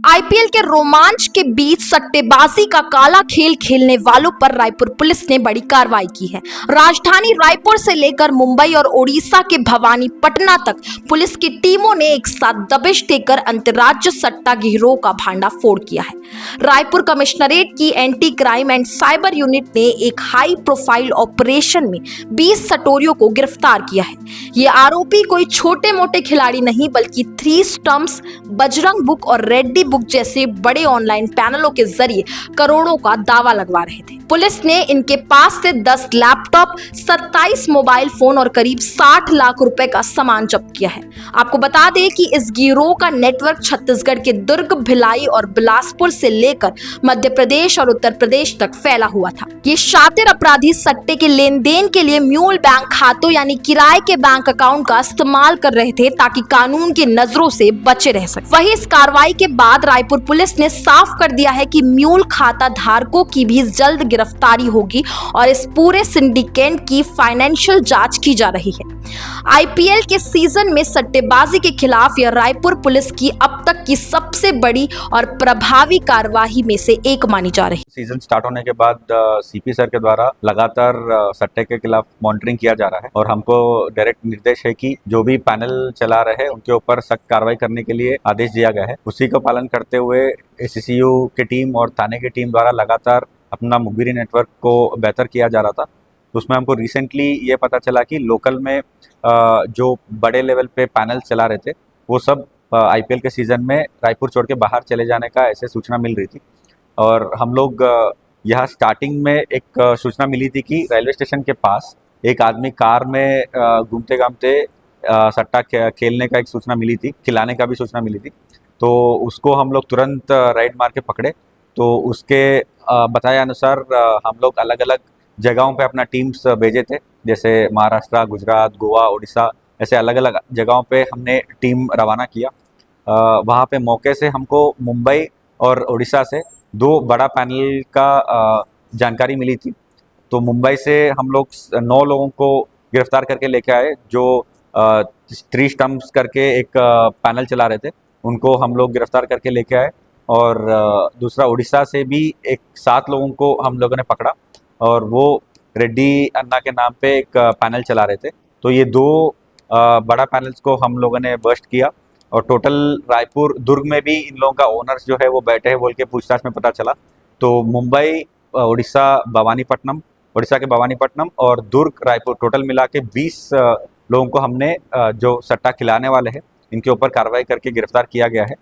IPL के रोमांच के बीच सट्टेबाजी का काला खेल खेलने वालों पर रायपुर पुलिस ने बड़ी कार्रवाई की है। राजधानी रायपुर से लेकर मुंबई और ओडिशा के भवानीपटना तक पुलिस की टीमों ने एक साथ दबिश देकर अंतर्राज्य सट्टा गिरोह का भांडाफोड़ किया है। रायपुर कमिश्नरेट की anti crime and cyber unit ने एक हाई प्रोफाइल ऑपरेशन में 20 सटोरियों को गिरफ्तार किया है। ये आरोपी कोई छोटे मोटे खिलाड़ी नहीं बल्कि 3 स्टम्प्स, बजरंग बुक और रेड्डी बुक जैसे बड़े ऑनलाइन पैनलों के जरिए करोड़ों का दावा लगवा रहे थे। पुलिस ने इनके पास से 10 लैपटॉप, 27 मोबाइल फोन और करीब 60 लाख रुपए का सामान जब्त किया है। आपको बता दें कि इस गिरोह का नेटवर्क छत्तीसगढ़ के दुर्ग, भिलाई और बिलासपुर से लेकर मध्य प्रदेश और उत्तर प्रदेश तक फैला हुआ था। ये शातिर अपराधी सट्टे के लेन देन के लिए म्यूल बैंक खातों यानी किराए के बैंक अकाउंट का इस्तेमाल कर रहे थे ताकि कानून की नजरों से बचे रह सके। वहीं इस कार्रवाई के बाद रायपुर पुलिस ने साफ कर दिया है कि म्यूल खाता धारकों की भी जल्द गिरफ्तारी होगी और इस पूरे सिंडिकेट की फाइनेंशियल जांच की जा रही है। आईपीएल के सीजन में सट्टेबाजी के खिलाफ यह रायपुर पुलिस की अब तक की सबसे बड़ी और प्रभावी कार्यवाही में से एक मानी जा रही है। सीजन स्टार्ट होने के बाद सीपी सर के द्वारा लगातार सट्टे के खिलाफ मॉनिटरिंग किया जा रहा है और हमको डायरेक्ट निर्देश है कि जो भी पैनल चला रहे हैं उनके ऊपर सख्त कार्रवाई करने के लिए आदेश दिया गया है। उसी का पालन करते हुए एससीसीयू की टीम और थाने की टीम द्वारा लगातार अपना मुखबिरी नेटवर्क को बेहतर किया जा रहा था। तो उसमें हमको रिसेंटली ये पता चला कि लोकल में जो बड़े लेवल पे पैनल चला रहे थे वो सब आईपीएल के सीज़न में रायपुर छोड़ के बाहर चले जाने का ऐसे सूचना मिल रही थी। और हम लोग यहाँ स्टार्टिंग में एक सूचना मिली थी कि रेलवे स्टेशन के पास एक आदमी कार में घूमते घामते सट्टा खेलने का एक सूचना मिली थी, खिलाने का भी सूचना मिली थी। तो उसको हम लोग तुरंत राइड मार के पकड़े। तो उसके बताए अनुसार हम लोग अलग अलग जगहों पे अपना टीम्स भेजे थे, जैसे महाराष्ट्र, गुजरात, गोवा, उड़ीसा, ऐसे अलग अलग जगहों पे हमने टीम रवाना किया। वहाँ पे मौके से हमको मुंबई और उड़ीसा से 2 बड़ा पैनल का जानकारी मिली थी। तो मुंबई से हम लोग 9 लोगों को गिरफ्तार करके लेके आए जो 3 स्टम्प्स करके एक पैनल चला रहे थे, उनको हम लोग गिरफ्तार करके लेके आए। और दूसरा उड़ीसा से भी एक 7 लोगों को हम लोगों ने पकड़ा और वो रेड्डी अन्ना के नाम पे एक पैनल चला रहे थे। तो ये 2 बड़ा पैनल्स को हम लोगों ने बस्ट किया और टोटल रायपुर, दुर्ग में भी इन लोगों का ओनर्स जो है वो बैठे हैं बोल के पूछताछ में पता चला। तो मुंबई, उड़ीसा के भवानीपट्टनम और दुर्ग, रायपुर टोटल मिला के 20 लोगों को हमने जो सट्टा खिलाने वाले हैं इनके ऊपर कार्रवाई करके गिरफ्तार किया गया है।